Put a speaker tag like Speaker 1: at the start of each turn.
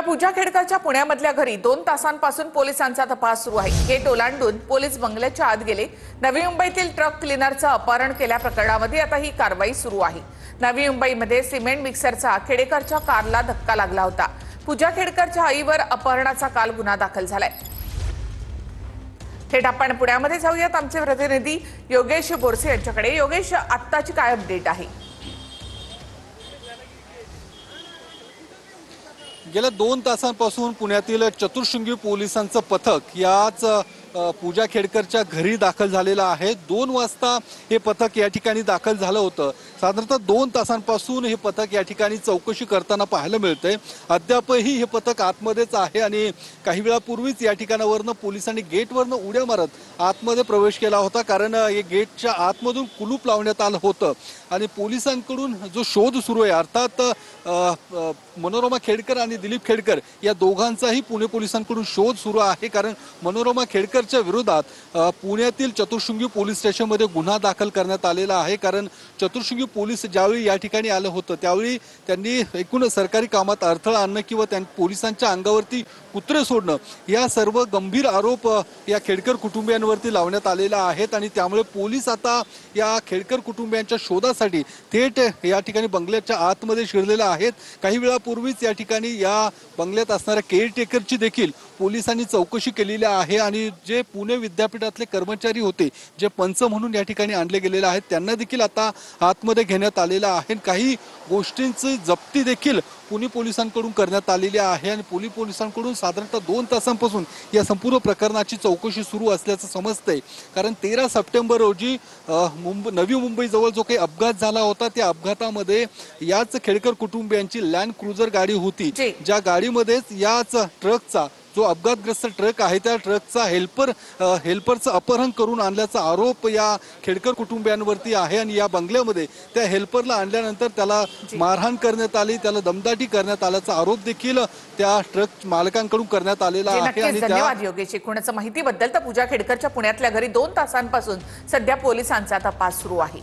Speaker 1: तर पूजा खेडकरच्या पुण्यामधल्या घरी 2 तासांपासून पोलिसांचा तपास सुरू आहे। गेट ओलांडून पोलीस बंगल्याच्या आत गेले। नवी मुंबईतील ट्रक क्लीनरचं अपहरण केल्या प्रकरणामध्ये आता ही कारवाई सुरू आहे। नवी मुंबईमध्ये सिमेंट मिक्सरचा खेडेकरच्या कारला धक्का लागला होता। पूजा खेडकरच्या आईवर अपहरणाचा काल गुन्हा दाखल झालाय। थेट आपण पुण्यामध्ये जाऊयात आमचे प्रतिनिधी योगेश बोरसे यांच्याकडे। योगेश, आत्ताची काय अपडेट आहे?
Speaker 2: गेल्या 2 तासांपासून पुण्यातील चतुर्शृंगी पोलिसांचं पथक याच पूजा खेडकरच्या घरी दाखल झालेलं आहे। 2 वाजता हे पथक या ठिकाणी दाखल झालं होतं। साधारणतः 2 तासांपासून हे पथक या ठिकाणी चौकशी करताना पाहायला मिळतंय। अद्यापही हे पथक आतमध्येच आहे आणि काही वेळापूर्वीच या ठिकाणावरनं पोलिसांनी गेटवरनं उड्या मारत आतमध्ये प्रवेश केला होता, कारण हे गेटच्या आतमधून कुलूप लावण्यात आलं होतं आणि पोलिसांकडून जो शोध सुरू आहे, अर्थात मनोरमा खेडकर आणि दिलीप खेडकर या दोघांचाही पुणे पोलिसांकडून शोध सुरू आहे। कारण मनोरमा खेडकरच्या विरोधात पुण्यातील चतुर्शृंगी पोलीस स्टेशनमध्ये गुन्हा दाखल करण्यात आलेला आहे। कारण चतुर्शृंगी पोलीस ज्यावेळी या ठिकाणी आलं होतं त्यावेळी त्यांनी एकूण सरकारी कामात अडथळा आणणं किंवा पोलिसांच्या अंगावरती कुत्रे सोडणं या सर्व गंभीर आरोप या खेडकर कुटुंबियांवरती लावण्यात आलेला आहेत आणि त्यामुळे पोलीस आता या खेडकर कुटुंबियांच्या शोधासाठी थेट या ठिकाणी बंगल्याच्या आतमध्ये शिरलेला आहेत। काही वेळापूर्वीच या ठिकाणी या बंगल्यात असणाऱ्या केअरटेकरची देखील पोलिसांनी चौकशी केलेली आहे आणि जे पुणे विद्यापीठातले कर्मचारी होते, जे पंच म्हणून या ठिकाणी आणले गेलेले आहेत, त्यांना देखील आता आतमध्ये घेण्यात आलेलं आहे। काही गोष्टींची जप्ती देखील पुणे पोलिसांकडून करण्यात आलेली आहे आणि पुणे पोलिसांकडून साधारणतः 2 तासांपासून या संपूर्ण प्रकरणाची चौकशी सुरू असल्याचं समजतंय। कारण 13 सप्टेंबर रोजी नवी मुंबईजवळ जो काही अपघात झाला होता, त्या अपघातामध्ये याच खेडकर कुटुंबियांची लँड क्रुझर गाडी होती, ज्या गाडीमध्येच याच ट्रकचा जो अपघातग्रस्त ट्रक आहे त्या ट्रकचा हेल्परचं अपहरण करून आणल्याचा आरोप या खेडकर कुटुंबियांवरती आहे आणि या बंगल्यामध्ये त्या हेल्परला आणल्यानंतर त्याला मारहाण करण्यात आली, त्याला दमदाटी करण्यात आल्याचा आरोप देखील त्या ट्रक मालकांकडून करण्यात आलेला आहे। आणि
Speaker 1: धन्यवाद योगेश, एकूणच माहितीबद्दल। तर पूजा खेडकरच्या पुण्यातल्या घरी 2 तासांपासून सध्या पोलिसांचा तपास सुरू आहे।